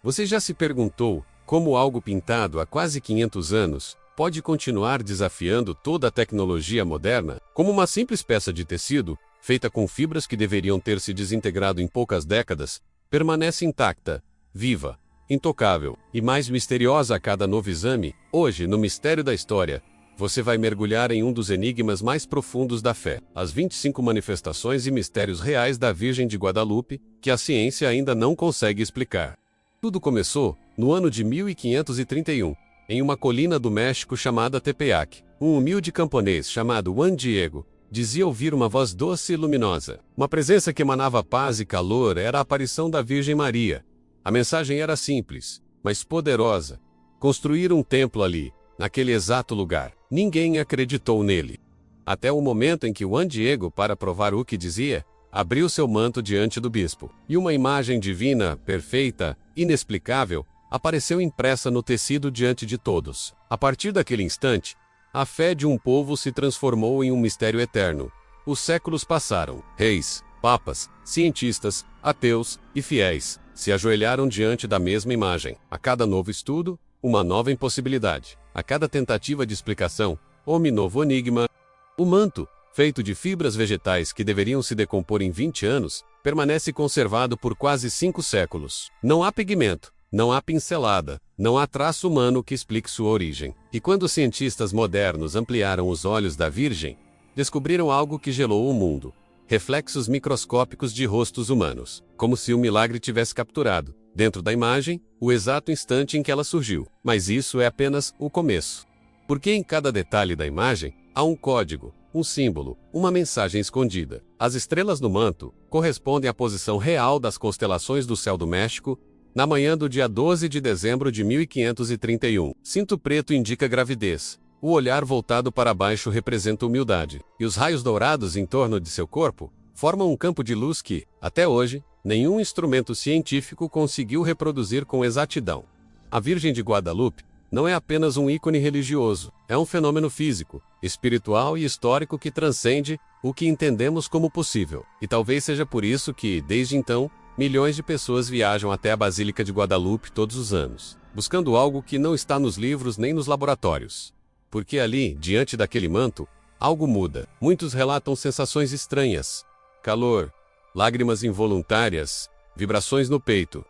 Você já se perguntou como algo pintado há quase 500 anos pode continuar desafiando toda a tecnologia moderna? Como uma simples peça de tecido, feita com fibras que deveriam ter se desintegrado em poucas décadas, permanece intacta, viva, intocável e mais misteriosa a cada novo exame. Hoje, no Mistério da História, você vai mergulhar em um dos enigmas mais profundos da fé, as 25 manifestações e mistérios reais da Virgem de Guadalupe, que a ciência ainda não consegue explicar. Tudo começou no ano de 1531, em uma colina do México chamada Tepeyac. Um humilde camponês chamado Juan Diego dizia ouvir uma voz doce e luminosa. Uma presença que emanava paz e calor era a aparição da Virgem Maria. A mensagem era simples, mas poderosa. Construir um templo ali, naquele exato lugar. Ninguém acreditou nele. Até o momento em que Juan Diego, para provar o que dizia, abriu seu manto diante do bispo, e uma imagem divina, perfeita, inexplicável, apareceu impressa no tecido diante de todos. A partir daquele instante, a fé de um povo se transformou em um mistério eterno. Os séculos passaram. Reis, papas, cientistas, ateus e fiéis se ajoelharam diante da mesma imagem. A cada novo estudo, uma nova impossibilidade. A cada tentativa de explicação, um novo enigma. O manto, feito de fibras vegetais que deveriam se decompor em 20 anos, permanece conservado por quase 5 séculos. Não há pigmento, não há pincelada, não há traço humano que explique sua origem. E quando os cientistas modernos ampliaram os olhos da Virgem, descobriram algo que gelou o mundo. Reflexos microscópicos de rostos humanos, como se o milagre tivesse capturado, dentro da imagem, o exato instante em que ela surgiu. Mas isso é apenas o começo. Porque em cada detalhe da imagem, há um código, um símbolo, uma mensagem escondida. As estrelas no manto correspondem à posição real das constelações do céu do México, na manhã do dia 12 de dezembro de 1531. Cinto preto indica gravidez. O olhar voltado para baixo representa humildade. E os raios dourados em torno de seu corpo formam um campo de luz que, até hoje, nenhum instrumento científico conseguiu reproduzir com exatidão. A Virgem de Guadalupe não é apenas um ícone religioso, é um fenômeno físico, espiritual e histórico que transcende o que entendemos como possível. E talvez seja por isso que, desde então, milhões de pessoas viajam até a Basílica de Guadalupe todos os anos, buscando algo que não está nos livros nem nos laboratórios. Porque ali, diante daquele manto, algo muda. Muitos relatam sensações estranhas, calor, lágrimas involuntárias, vibrações no peito.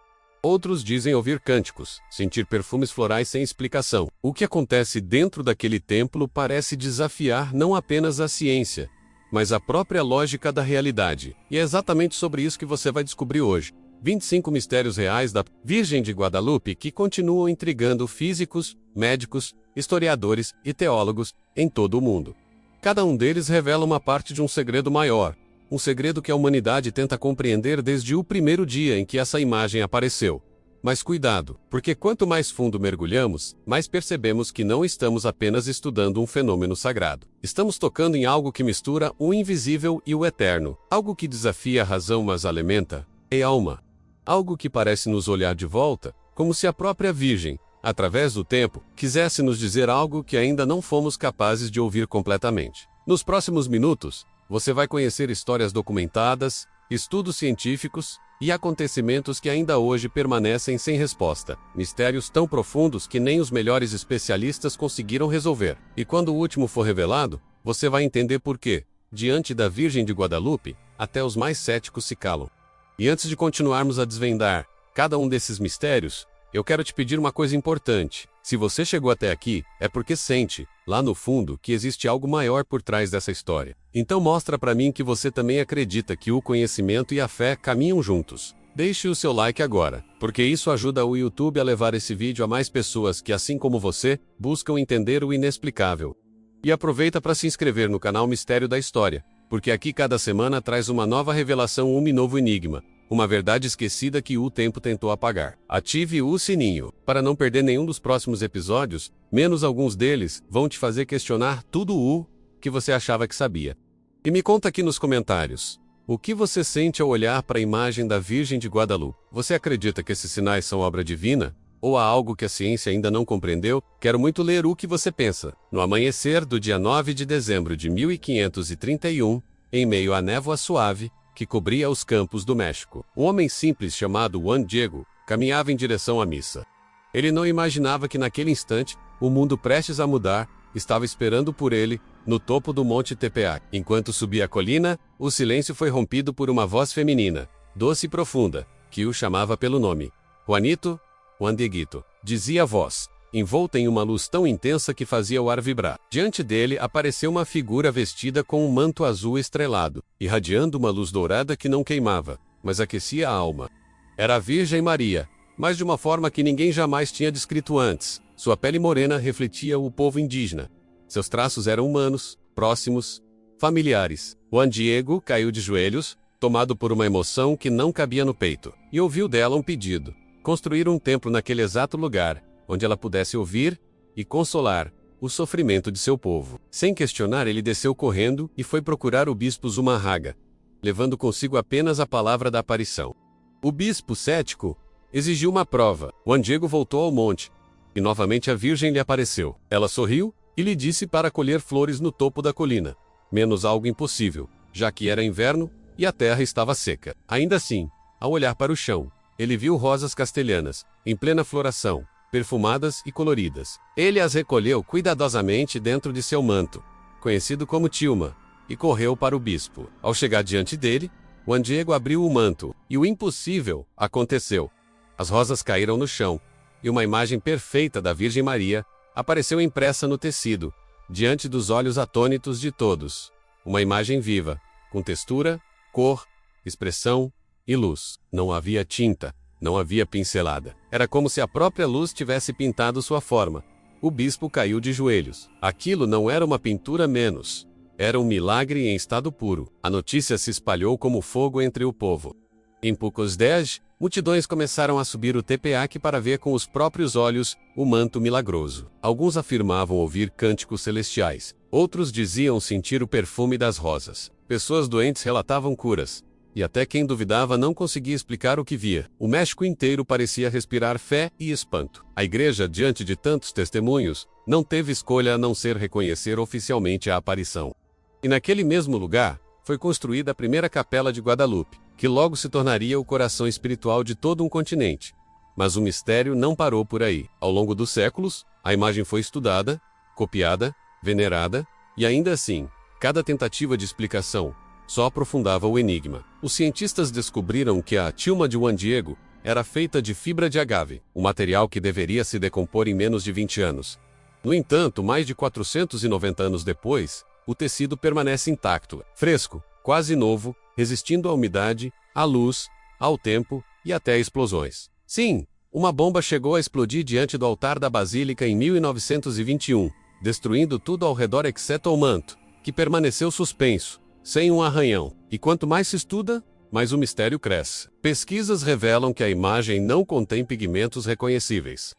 Outros dizem ouvir cânticos, sentir perfumes florais sem explicação. O que acontece dentro daquele templo parece desafiar não apenas a ciência, mas a própria lógica da realidade. E é exatamente sobre isso que você vai descobrir hoje. 25 mistérios reais da Virgem de Guadalupe que continuam intrigando físicos, médicos, historiadores e teólogos em todo o mundo. Cada um deles revela uma parte de um segredo maior. Um segredo que a humanidade tenta compreender desde o primeiro dia em que essa imagem apareceu. Mas cuidado, porque quanto mais fundo mergulhamos, mais percebemos que não estamos apenas estudando um fenômeno sagrado. Estamos tocando em algo que mistura o invisível e o eterno. Algo que desafia a razão mas alimenta a alma. Algo que parece nos olhar de volta, como se a própria Virgem, através do tempo, quisesse nos dizer algo que ainda não fomos capazes de ouvir completamente. Nos próximos minutos, você vai conhecer histórias documentadas, estudos científicos e acontecimentos que ainda hoje permanecem sem resposta. Mistérios tão profundos que nem os melhores especialistas conseguiram resolver. E quando o último for revelado, você vai entender por quê, diante da Virgem de Guadalupe, até os mais céticos se calam. E antes de continuarmos a desvendar cada um desses mistérios, eu quero te pedir uma coisa importante. Se você chegou até aqui, é porque sente, lá no fundo, que existe algo maior por trás dessa história. Então mostra para mim que você também acredita que o conhecimento e a fé caminham juntos. Deixe o seu like agora, porque isso ajuda o YouTube a levar esse vídeo a mais pessoas que, assim como você, buscam entender o inexplicável. E aproveita para se inscrever no canal Mistério da História, porque aqui cada semana traz uma nova revelação, um novo enigma. Uma verdade esquecida que o tempo tentou apagar. Ative o sininho, para não perder nenhum dos próximos episódios, menos alguns deles vão te fazer questionar tudo o que você achava que sabia. E me conta aqui nos comentários, o que você sente ao olhar para a imagem da Virgem de Guadalupe? Você acredita que esses sinais são obra divina? Ou há algo que a ciência ainda não compreendeu? Quero muito ler o que você pensa. No amanhecer do dia 9 de dezembro de 1531, em meio à névoa suave, que cobria os campos do México, um homem simples chamado Juan Diego caminhava em direção à missa. Ele não imaginava que naquele instante, o mundo prestes a mudar, estava esperando por ele, no topo do Monte Tepeac. Enquanto subia a colina, o silêncio foi rompido por uma voz feminina, doce e profunda, que o chamava pelo nome. Juanito, Juan Dieguito, dizia a voz, envolta em uma luz tão intensa que fazia o ar vibrar. Diante dele apareceu uma figura vestida com um manto azul estrelado, irradiando uma luz dourada que não queimava, mas aquecia a alma. Era a Virgem Maria, mas de uma forma que ninguém jamais tinha descrito antes. Sua pele morena refletia o povo indígena. Seus traços eram humanos, próximos, familiares. Juan Diego caiu de joelhos, tomado por uma emoção que não cabia no peito, e ouviu dela um pedido: construir um templo naquele exato lugar, onde ela pudesse ouvir e consolar o sofrimento de seu povo. Sem questionar, ele desceu correndo e foi procurar o bispo Zumarraga, levando consigo apenas a palavra da aparição. O bispo, cético, exigiu uma prova. Juan Diego voltou ao monte, e novamente a Virgem lhe apareceu. Ela sorriu e lhe disse para colher flores no topo da colina, menos algo impossível, já que era inverno e a terra estava seca. Ainda assim, ao olhar para o chão, ele viu rosas castelhanas, em plena floração, perfumadas e coloridas. Ele as recolheu cuidadosamente dentro de seu manto, conhecido como tilma, e correu para o bispo. Ao chegar diante dele, Juan Diego abriu o manto, e o impossível aconteceu. As rosas caíram no chão, e uma imagem perfeita da Virgem Maria apareceu impressa no tecido, diante dos olhos atônitos de todos. Uma imagem viva, com textura, cor, expressão e luz. Não havia tinta, não havia pincelada. Era como se a própria luz tivesse pintado sua forma. O bispo caiu de joelhos. Aquilo não era uma pintura menos. Era um milagre em estado puro. A notícia se espalhou como fogo entre o povo. Em poucos dias, multidões começaram a subir o Tepeac para ver com os próprios olhos o manto milagroso. Alguns afirmavam ouvir cânticos celestiais. Outros diziam sentir o perfume das rosas. Pessoas doentes relatavam curas. E até quem duvidava não conseguia explicar o que via. O México inteiro parecia respirar fé e espanto. A igreja, diante de tantos testemunhos, não teve escolha a não ser reconhecer oficialmente a aparição. E naquele mesmo lugar, foi construída a primeira capela de Guadalupe, que logo se tornaria o coração espiritual de todo um continente. Mas o mistério não parou por aí. Ao longo dos séculos, a imagem foi estudada, copiada, venerada, e ainda assim, cada tentativa de explicação só aprofundava o enigma. Os cientistas descobriram que a tilma de Juan Diego era feita de fibra de agave, um material que deveria se decompor em menos de 20 anos. No entanto, mais de 490 anos depois, o tecido permanece intacto, fresco, quase novo, resistindo à umidade, à luz, ao tempo e até a explosões. Sim, uma bomba chegou a explodir diante do altar da Basílica em 1921, destruindo tudo ao redor exceto o manto, que permaneceu suspenso, sem um arranhão. E quanto mais se estuda, mais o mistério cresce. Pesquisas revelam que a imagem não contém pigmentos reconhecíveis.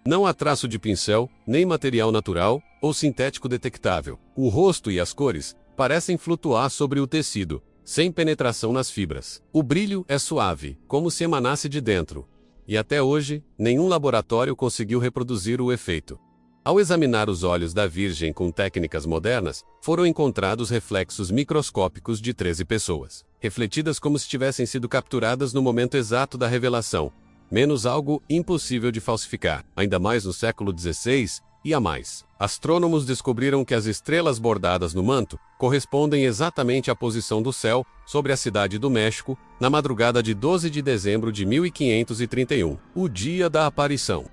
Não há traço de pincel, nem material natural ou sintético detectável. O rosto e as cores parecem flutuar sobre o tecido, sem penetração nas fibras. O brilho é suave, como se emanasse de dentro. E até hoje, nenhum laboratório conseguiu reproduzir o efeito. Ao examinar os olhos da Virgem com técnicas modernas, foram encontrados reflexos microscópicos de 13 pessoas, refletidas como se tivessem sido capturadas no momento exato da revelação, menos algo impossível de falsificar, ainda mais no século XVI e a mais. Astrônomos descobriram que as estrelas bordadas no manto correspondem exatamente à posição do céu sobre a cidade do México na madrugada de 12 de dezembro de 1531, o dia da aparição.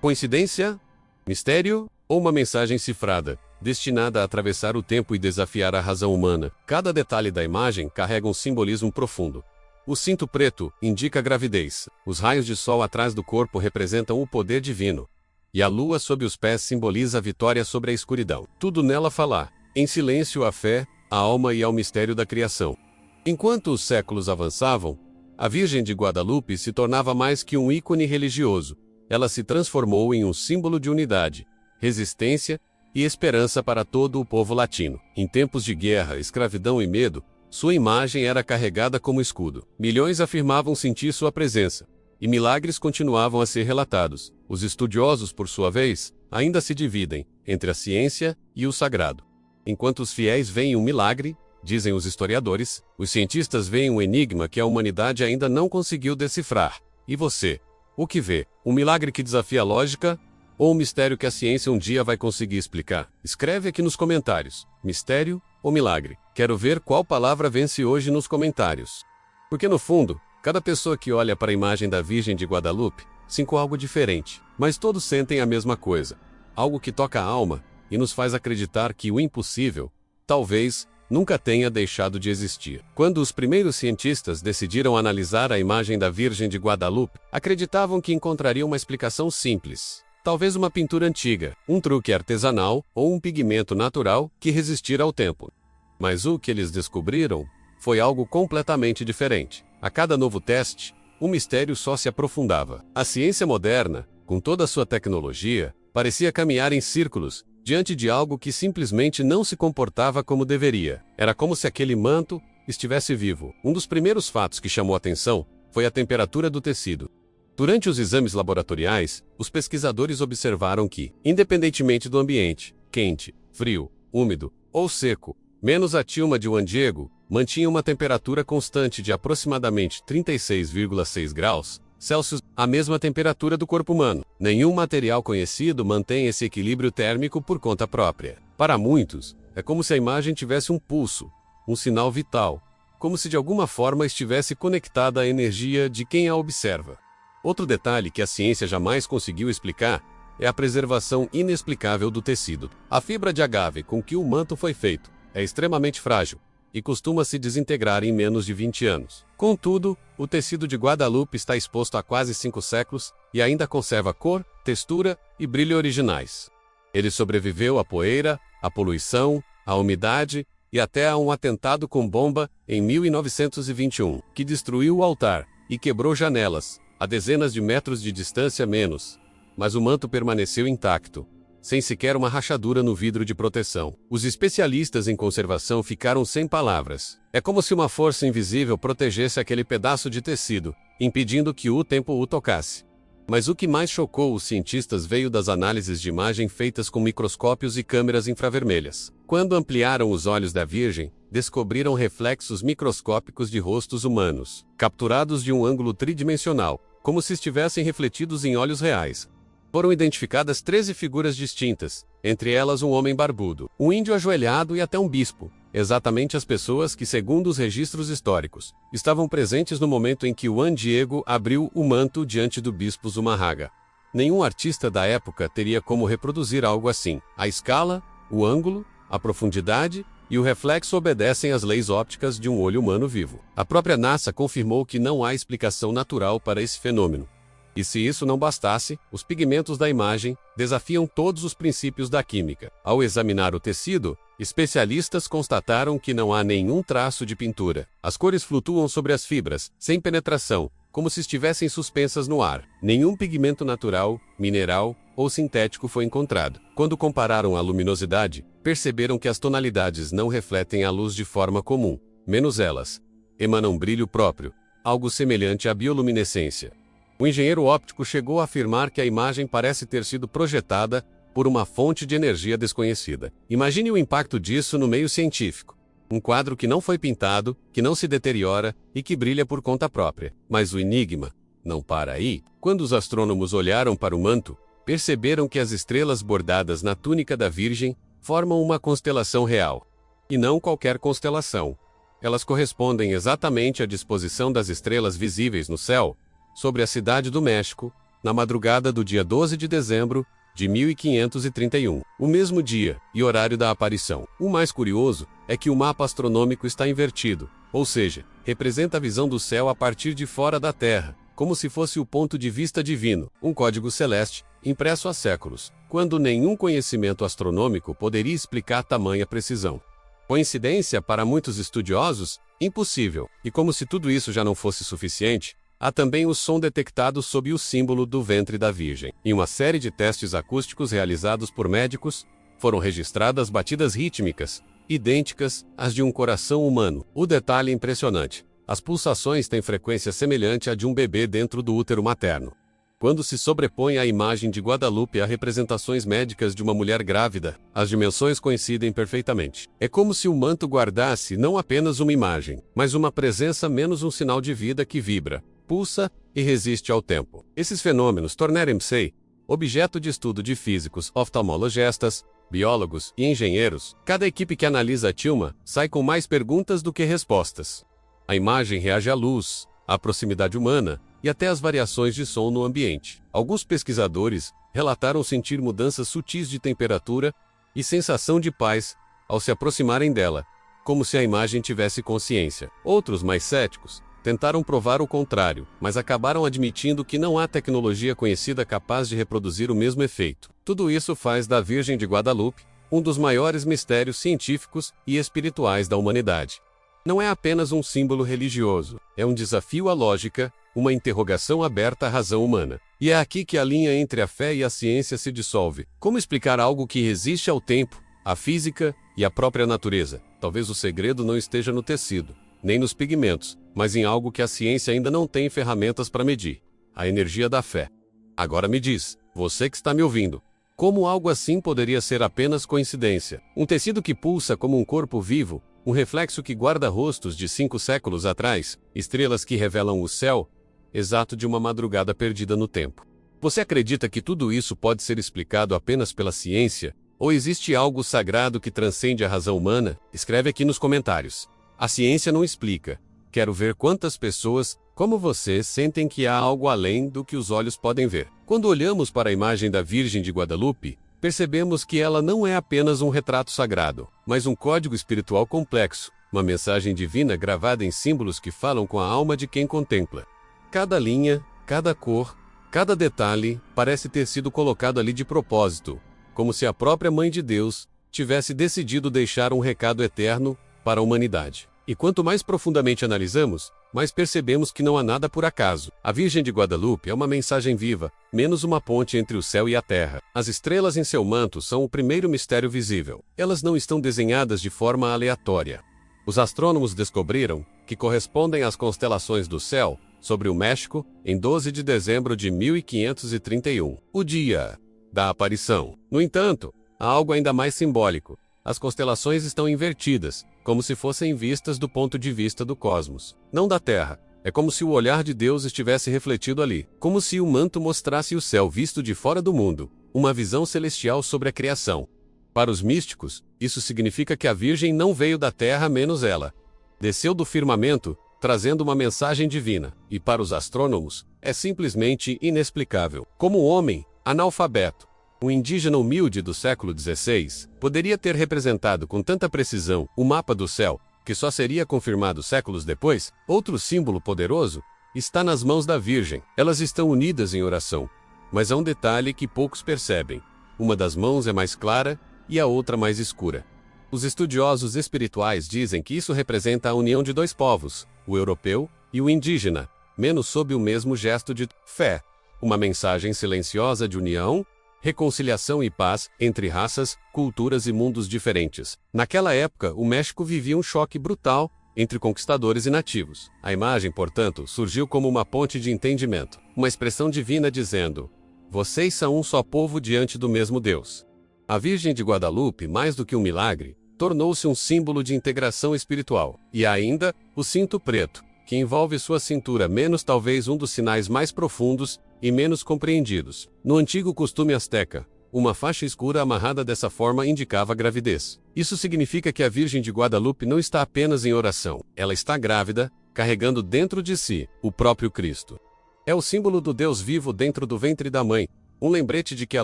Coincidência? Mistério? Ou uma mensagem cifrada, destinada a atravessar o tempo e desafiar a razão humana? Cada detalhe da imagem carrega um simbolismo profundo. O cinto preto indica a gravidez, os raios de sol atrás do corpo representam o poder divino, e a lua sob os pés simboliza a vitória sobre a escuridão. Tudo nela fala, em silêncio, à fé, à alma e ao mistério da criação. Enquanto os séculos avançavam, a Virgem de Guadalupe se tornava mais que um ícone religioso. Ela se transformou em um símbolo de unidade, resistência e esperança para todo o povo latino. Em tempos de guerra, escravidão e medo, sua imagem era carregada como escudo. Milhões afirmavam sentir sua presença, e milagres continuavam a ser relatados. Os estudiosos, por sua vez, ainda se dividem entre a ciência e o sagrado. Enquanto os fiéis veem um milagre, dizem os historiadores, os cientistas veem um enigma que a humanidade ainda não conseguiu decifrar. E você? O que vê? Um milagre que desafia a lógica? Ou um mistério que a ciência um dia vai conseguir explicar? Escreve aqui nos comentários. Mistério ou milagre? Quero ver qual palavra vence hoje nos comentários. Porque no fundo, cada pessoa que olha para a imagem da Virgem de Guadalupe sente algo diferente, mas todos sentem a mesma coisa. Algo que toca a alma e nos faz acreditar que o impossível, talvez, nunca tenha deixado de existir. Quando os primeiros cientistas decidiram analisar a imagem da Virgem de Guadalupe, acreditavam que encontrariam uma explicação simples. Talvez uma pintura antiga, um truque artesanal ou um pigmento natural que resistira ao tempo. Mas o que eles descobriram foi algo completamente diferente. A cada novo teste, o mistério só se aprofundava. A ciência moderna, com toda a sua tecnologia, parecia caminhar em círculos, diante de algo que simplesmente não se comportava como deveria. Era como se aquele manto estivesse vivo. Um dos primeiros fatos que chamou atenção foi a temperatura do tecido. Durante os exames laboratoriais, os pesquisadores observaram que, independentemente do ambiente, quente, frio, úmido ou seco, menos a tilma de Juan Diego mantinha uma temperatura constante de aproximadamente 36,6 graus Celsius, a mesma temperatura do corpo humano. Nenhum material conhecido mantém esse equilíbrio térmico por conta própria. Para muitos, é como se a imagem tivesse um pulso, um sinal vital, como se de alguma forma estivesse conectada à energia de quem a observa. Outro detalhe que a ciência jamais conseguiu explicar é a preservação inexplicável do tecido. A fibra de agave com que o manto foi feito é extremamente frágil e costuma se desintegrar em menos de 20 anos. Contudo, o tecido de Guadalupe está exposto há quase 5 séculos e ainda conserva cor, textura e brilho originais. Ele sobreviveu à poeira, à poluição, à umidade e até a um atentado com bomba em 1921, que destruiu o altar e quebrou janelas, a dezenas de metros de distância menos, mas o manto permaneceu intacto, sem sequer uma rachadura no vidro de proteção. Os especialistas em conservação ficaram sem palavras. É como se uma força invisível protegesse aquele pedaço de tecido, impedindo que o tempo o tocasse. Mas o que mais chocou os cientistas veio das análises de imagem feitas com microscópios e câmeras infravermelhas. Quando ampliaram os olhos da Virgem, descobriram reflexos microscópicos de rostos humanos, capturados de um ângulo tridimensional, como se estivessem refletidos em olhos reais. Foram identificadas 13 figuras distintas, entre elas um homem barbudo, um índio ajoelhado e até um bispo, exatamente as pessoas que, segundo os registros históricos, estavam presentes no momento em que Juan Diego abriu o manto diante do bispo Zumarraga. Nenhum artista da época teria como reproduzir algo assim. A escala, o ângulo, a profundidade e o reflexo obedecem às leis ópticas de um olho humano vivo. A própria NASA confirmou que não há explicação natural para esse fenômeno. E se isso não bastasse, os pigmentos da imagem desafiam todos os princípios da química. Ao examinar o tecido, especialistas constataram que não há nenhum traço de pintura. As cores flutuam sobre as fibras, sem penetração, como se estivessem suspensas no ar. Nenhum pigmento natural, mineral ou sintético foi encontrado. Quando compararam a luminosidade, perceberam que as tonalidades não refletem a luz de forma comum, menos elas emanam brilho próprio, algo semelhante à bioluminescência. O engenheiro óptico chegou a afirmar que a imagem parece ter sido projetada por uma fonte de energia desconhecida. Imagine o impacto disso no meio científico. Um quadro que não foi pintado, que não se deteriora e que brilha por conta própria. Mas o enigma não para aí. Quando os astrônomos olharam para o manto, perceberam que as estrelas bordadas na túnica da Virgem formam uma constelação real. E não qualquer constelação. Elas correspondem exatamente à disposição das estrelas visíveis no céu sobre a cidade do México, na madrugada do dia 12 de dezembro de 1531, o mesmo dia e horário da aparição. O mais curioso é que o mapa astronômico está invertido, ou seja, representa a visão do céu a partir de fora da Terra, como se fosse o ponto de vista divino, um código celeste, impresso há séculos, quando nenhum conhecimento astronômico poderia explicar tamanha precisão. Coincidência para muitos estudiosos? Impossível. E como se tudo isso já não fosse suficiente, há também o som detectado sob o símbolo do ventre da Virgem. Em uma série de testes acústicos realizados por médicos, foram registradas batidas rítmicas, idênticas às de um coração humano. O detalhe é impressionante. As pulsações têm frequência semelhante à de um bebê dentro do útero materno. Quando se sobrepõe a imagem de Guadalupe a representações médicas de uma mulher grávida, as dimensões coincidem perfeitamente. É como se o manto guardasse não apenas uma imagem, mas uma presença menos um sinal de vida que vibra, pulsa e resiste ao tempo. Esses fenômenos tornaram-se objeto de estudo de físicos, oftalmologistas, biólogos e engenheiros. Cada equipe que analisa a tilma sai com mais perguntas do que respostas. A imagem reage à luz, à proximidade humana e até às variações de som no ambiente. Alguns pesquisadores relataram sentir mudanças sutis de temperatura e sensação de paz ao se aproximarem dela, como se a imagem tivesse consciência. Outros, mais céticos, tentaram provar o contrário, mas acabaram admitindo que não há tecnologia conhecida capaz de reproduzir o mesmo efeito. Tudo isso faz da Virgem de Guadalupe um dos maiores mistérios científicos e espirituais da humanidade. Não é apenas um símbolo religioso, é um desafio à lógica, uma interrogação aberta à razão humana. E é aqui que a linha entre a fé e a ciência se dissolve. Como explicar algo que resiste ao tempo, à física e à própria natureza? Talvez o segredo não esteja no tecido, nem nos pigmentos, mas em algo que a ciência ainda não tem ferramentas para medir: a energia da fé. Agora me diz, você que está me ouvindo, como algo assim poderia ser apenas coincidência? Um tecido que pulsa como um corpo vivo, um reflexo que guarda rostos de 5 séculos atrás, estrelas que revelam o céu exato de uma madrugada perdida no tempo. Você acredita que tudo isso pode ser explicado apenas pela ciência? Ou existe algo sagrado que transcende a razão humana? Escreve aqui nos comentários. A ciência não explica. Quero ver quantas pessoas, como você, sentem que há algo além do que os olhos podem ver. Quando olhamos para a imagem da Virgem de Guadalupe, percebemos que ela não é apenas um retrato sagrado, mas um código espiritual complexo, uma mensagem divina gravada em símbolos que falam com a alma de quem contempla. Cada linha, cada cor, cada detalhe parece ter sido colocado ali de propósito, como se a própria Mãe de Deus tivesse decidido deixar um recado eterno para a humanidade. E quanto mais profundamente analisamos, mais percebemos que não há nada por acaso. A Virgem de Guadalupe é uma mensagem viva, menos uma ponte entre o céu e a terra. As estrelas em seu manto são o primeiro mistério visível. Elas não estão desenhadas de forma aleatória. Os astrônomos descobriram que correspondem às constelações do céu sobre o México em 12 de dezembro de 1531, o dia da aparição. No entanto, há algo ainda mais simbólico. As constelações estão invertidas, como se fossem vistas do ponto de vista do cosmos, não da Terra. É como se o olhar de Deus estivesse refletido ali, como se o manto mostrasse o céu visto de fora do mundo, uma visão celestial sobre a criação. Para os místicos, isso significa que a Virgem não veio da Terra menos ela desceu do firmamento, trazendo uma mensagem divina, e para os astrônomos, é simplesmente inexplicável. Como o homem, analfabeto, um indígena humilde do século XVI, poderia ter representado com tanta precisão o mapa do céu, que só seria confirmado séculos depois? Outro símbolo poderoso está nas mãos da Virgem. Elas estão unidas em oração. Mas há um detalhe que poucos percebem. Uma das mãos é mais clara e a outra mais escura. Os estudiosos espirituais dizem que isso representa a união de dois povos, o europeu e o indígena, menos sob o mesmo gesto de fé. Uma mensagem silenciosa de união, reconciliação e paz entre raças, culturas e mundos diferentes. Naquela época, o México vivia um choque brutal entre conquistadores e nativos. A imagem, portanto, surgiu como uma ponte de entendimento, uma expressão divina dizendo: vocês são um só povo diante do mesmo Deus. A Virgem de Guadalupe, mais do que um milagre, tornou-se um símbolo de integração espiritual. E ainda, o cinto preto, que envolve sua cintura, menos talvez um dos sinais mais profundos e menos compreendidos. No antigo costume asteca, uma faixa escura amarrada dessa forma indicava gravidez. Isso significa que a Virgem de Guadalupe não está apenas em oração, ela está grávida, carregando dentro de si o próprio Cristo. É o símbolo do Deus vivo dentro do ventre da mãe, um lembrete de que a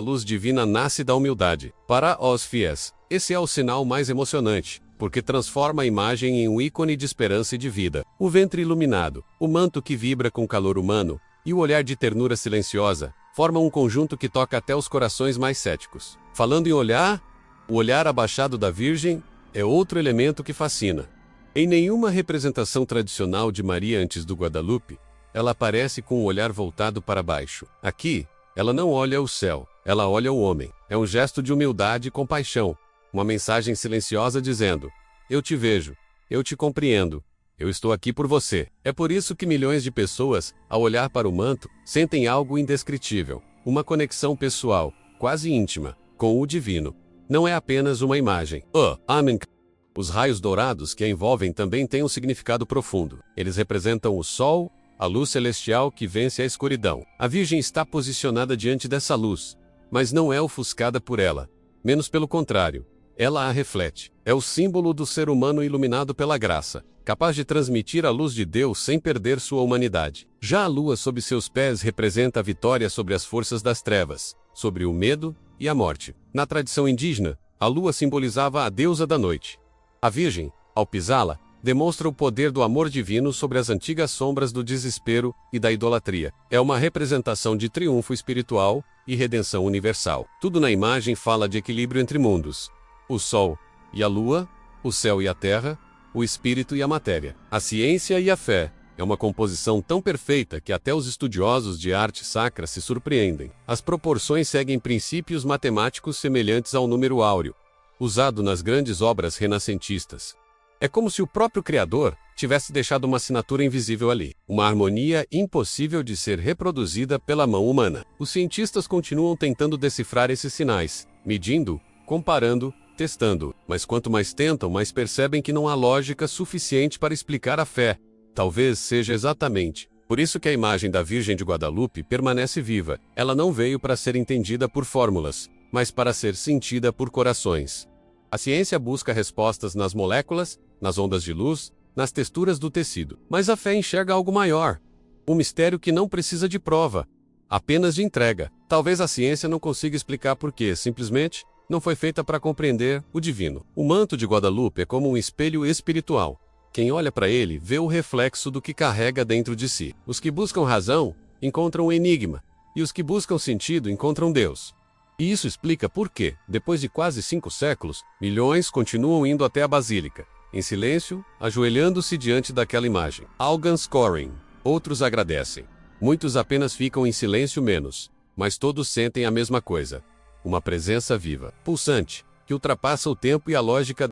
luz divina nasce da humildade. Para os fiéis, esse é o sinal mais emocionante, porque transforma a imagem em um ícone de esperança e de vida. O ventre iluminado, o manto que vibra com calor humano, e o olhar de ternura silenciosa, formam um conjunto que toca até os corações mais céticos. Falando em olhar, o olhar abaixado da Virgem é outro elemento que fascina. Em nenhuma representação tradicional de Maria antes do Guadalupe, ela aparece com o olhar voltado para baixo. Aqui, ela não olha o céu, ela olha o homem. É um gesto de humildade e compaixão, uma mensagem silenciosa dizendo: eu te vejo, eu te compreendo, eu estou aqui por você. É por isso que milhões de pessoas, ao olhar para o manto, sentem algo indescritível, uma conexão pessoal, quase íntima, com o divino. Não é apenas uma imagem. Amém. Os raios dourados que a envolvem também têm um significado profundo. Eles representam o sol, a luz celestial que vence a escuridão. A Virgem está posicionada diante dessa luz, mas não é ofuscada por ela. Menos pelo contrário, ela a reflete. É o símbolo do ser humano iluminado pela graça, capaz de transmitir a luz de Deus sem perder sua humanidade. Já a lua sob seus pés representa a vitória sobre as forças das trevas, sobre o medo e a morte. Na tradição indígena, a lua simbolizava a deusa da noite. A Virgem, ao pisá-la, demonstra o poder do amor divino sobre as antigas sombras do desespero e da idolatria. É uma representação de triunfo espiritual e redenção universal. Tudo na imagem fala de equilíbrio entre mundos: o sol e a lua, o céu e a terra, o espírito e a matéria. A ciência e a fé é uma composição tão perfeita que até os estudiosos de arte sacra se surpreendem. As proporções seguem princípios matemáticos semelhantes ao número áureo, usado nas grandes obras renascentistas. É como se o próprio Criador tivesse deixado uma assinatura invisível ali, uma harmonia impossível de ser reproduzida pela mão humana. Os cientistas continuam tentando decifrar esses sinais, medindo, comparando, testando, mas quanto mais tentam, mais percebem que não há lógica suficiente para explicar a fé. Talvez seja exatamente por isso que a imagem da Virgem de Guadalupe permanece viva. Ela não veio para ser entendida por fórmulas, mas para ser sentida por corações. A ciência busca respostas nas moléculas, nas ondas de luz, nas texturas do tecido. Mas a fé enxerga algo maior. Um mistério que não precisa de prova, apenas de entrega. Talvez a ciência não consiga explicar por quê, simplesmente não foi feita para compreender o divino. O manto de Guadalupe é como um espelho espiritual. Quem olha para ele vê o reflexo do que carrega dentro de si. Os que buscam razão encontram o enigma, e os que buscam sentido encontram Deus. E isso explica por que, depois de quase 5 séculos, milhões continuam indo até a Basílica, em silêncio, ajoelhando-se diante daquela imagem. Alguns correm, outros agradecem. Muitos apenas ficam em silêncio menos, mas todos sentem a mesma coisa. Uma presença viva, pulsante, que ultrapassa o tempo e a lógica.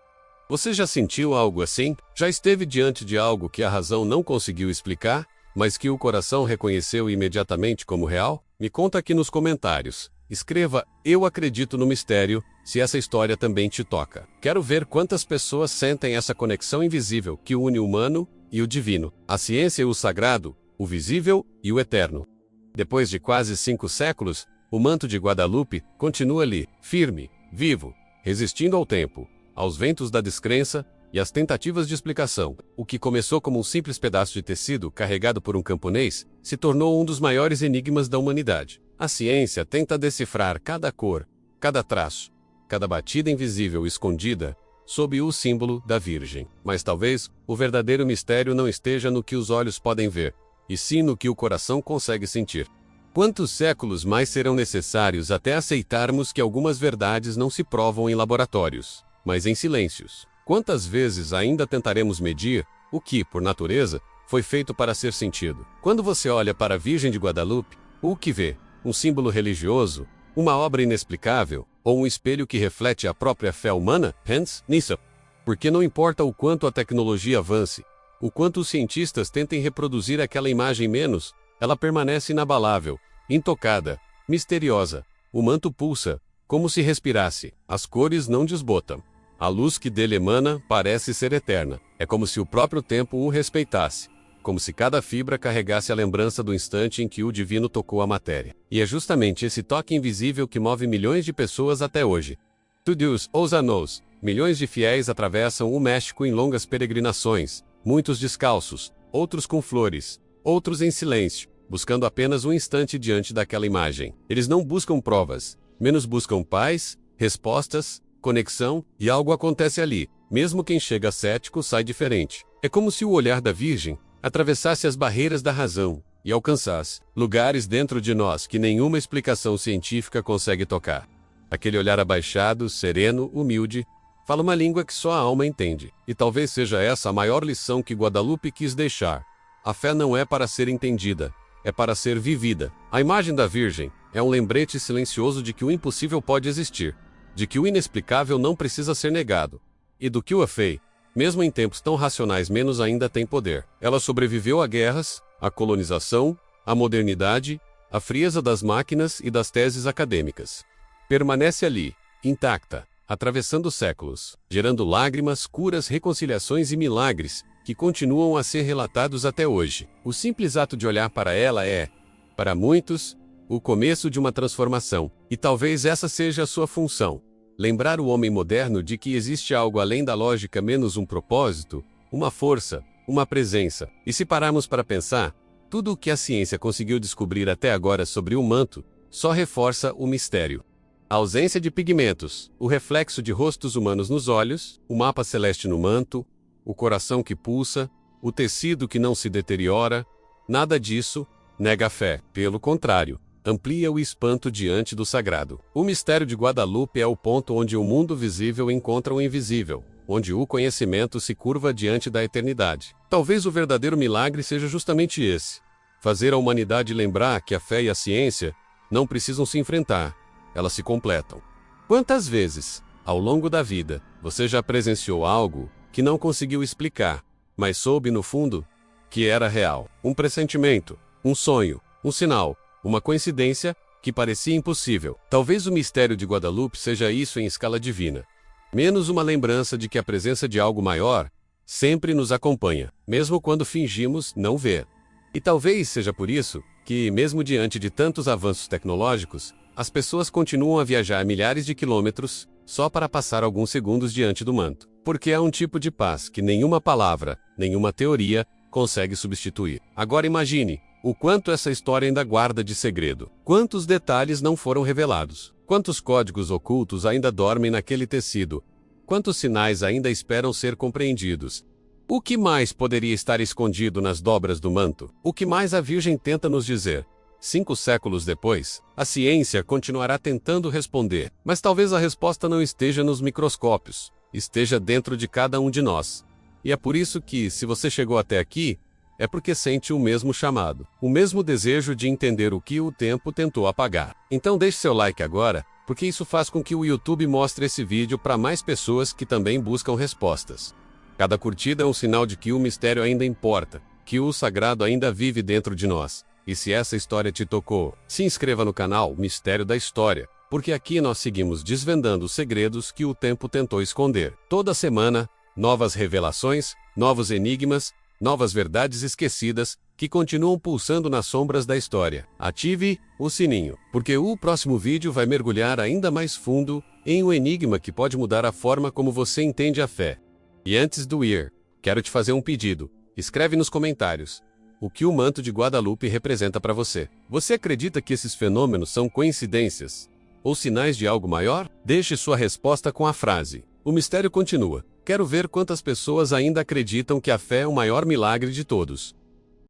Você já sentiu algo assim? Já esteve diante de algo que a razão não conseguiu explicar, mas que o coração reconheceu imediatamente como real? Me conta aqui nos comentários. Escreva "Eu acredito no mistério" se essa história também te toca. Quero ver quantas pessoas sentem essa conexão invisível que une o humano e o divino, a ciência e o sagrado, o visível e o eterno. Depois de quase 5 séculos, o manto de Guadalupe continua ali, firme, vivo, resistindo ao tempo, aos ventos da descrença e às tentativas de explicação. O que começou como um simples pedaço de tecido carregado por um camponês se tornou um dos maiores enigmas da humanidade. A ciência tenta decifrar cada cor, cada traço, cada batida invisível escondida sob o símbolo da Virgem. Mas talvez o verdadeiro mistério não esteja no que os olhos podem ver, e sim no que o coração consegue sentir. Quantos séculos mais serão necessários até aceitarmos que algumas verdades não se provam em laboratórios, mas em silêncios? Quantas vezes ainda tentaremos medir o que, por natureza, foi feito para ser sentido? Quando você olha para a Virgem de Guadalupe, o que vê? Um símbolo religioso? Uma obra inexplicável? Ou um espelho que reflete a própria fé humana? Hans Nissa. Porque não importa o quanto a tecnologia avance, o quanto os cientistas tentem reproduzir aquela imagem menos, ela permanece inabalável, intocada, misteriosa. O manto pulsa, como se respirasse. As cores não desbotam. A luz que dele emana parece ser eterna. É como se o próprio tempo o respeitasse. Como se cada fibra carregasse a lembrança do instante em que o divino tocou a matéria. E é justamente esse toque invisível que move milhões de pessoas até hoje. Todos os anos, milhões de fiéis atravessam o México em longas peregrinações, muitos descalços, outros com flores, outros em silêncio, buscando apenas um instante diante daquela imagem. Eles não buscam provas, menos buscam paz, respostas, conexão, e algo acontece ali. Mesmo quem chega cético sai diferente. É como se o olhar da Virgem atravessasse as barreiras da razão e alcançasse lugares dentro de nós que nenhuma explicação científica consegue tocar. Aquele olhar abaixado, sereno, humilde, fala uma língua que só a alma entende. E talvez seja essa a maior lição que Guadalupe quis deixar. A fé não é para ser entendida, é para ser vivida. A imagem da Virgem é um lembrete silencioso de que o impossível pode existir, de que o inexplicável não precisa ser negado, e do que o fé, mesmo em tempos tão racionais, menos ainda tem poder. Ela sobreviveu a guerras, à colonização, à modernidade, à frieza das máquinas e das teses acadêmicas. Permanece ali, intacta, atravessando séculos, gerando lágrimas, curas, reconciliações e milagres que continuam a ser relatados até hoje. O simples ato de olhar para ela é, para muitos, o começo de uma transformação. E talvez essa seja a sua função. Lembrar o homem moderno de que existe algo além da lógica menos um propósito, uma força, uma presença. E se pararmos para pensar, tudo o que a ciência conseguiu descobrir até agora sobre o manto só reforça o mistério. A ausência de pigmentos, o reflexo de rostos humanos nos olhos, o mapa celeste no manto, o coração que pulsa, o tecido que não se deteriora, nada disso nega a fé. Pelo contrário, amplia o espanto diante do sagrado. O mistério de Guadalupe é o ponto onde o mundo visível encontra o invisível, onde o conhecimento se curva diante da eternidade. Talvez o verdadeiro milagre seja justamente esse: fazer a humanidade lembrar que a fé e a ciência não precisam se enfrentar, elas se completam. Quantas vezes, ao longo da vida, você já presenciou algo que não conseguiu explicar, mas soube no fundo que era real? Um pressentimento, um sonho, um sinal, uma coincidência que parecia impossível. Talvez o mistério de Guadalupe seja isso em escala divina. Menos uma lembrança de que a presença de algo maior sempre nos acompanha, mesmo quando fingimos não ver. E talvez seja por isso que, mesmo diante de tantos avanços tecnológicos, as pessoas continuam a viajar milhares de quilômetros só para passar alguns segundos diante do manto. Porque há um tipo de paz que nenhuma palavra, nenhuma teoria consegue substituir. Agora imagine o quanto essa história ainda guarda de segredo. Quantos detalhes não foram revelados? Quantos códigos ocultos ainda dormem naquele tecido? Quantos sinais ainda esperam ser compreendidos? O que mais poderia estar escondido nas dobras do manto? O que mais a Virgem tenta nos dizer? 5 séculos depois, a ciência continuará tentando responder, mas talvez a resposta não esteja nos microscópios, esteja dentro de cada um de nós. E é por isso que, se você chegou até aqui, é porque sente o mesmo chamado, o mesmo desejo de entender o que o tempo tentou apagar. Então deixe seu like agora, porque isso faz com que o YouTube mostre esse vídeo para mais pessoas que também buscam respostas. Cada curtida é um sinal de que o mistério ainda importa, que o sagrado ainda vive dentro de nós. E se essa história te tocou, se inscreva no canal Mistério da História, porque aqui nós seguimos desvendando os segredos que o tempo tentou esconder. Toda semana, novas revelações, novos enigmas, novas verdades esquecidas que continuam pulsando nas sombras da história. Ative o sininho, porque o próximo vídeo vai mergulhar ainda mais fundo em um enigma que pode mudar a forma como você entende a fé. E antes do ir, quero te fazer um pedido. Escreve nos comentários o que o manto de Guadalupe representa para você. Você acredita que esses fenômenos são coincidências ou sinais de algo maior? Deixe sua resposta com a frase: o mistério continua. Quero ver quantas pessoas ainda acreditam que a fé é o maior milagre de todos.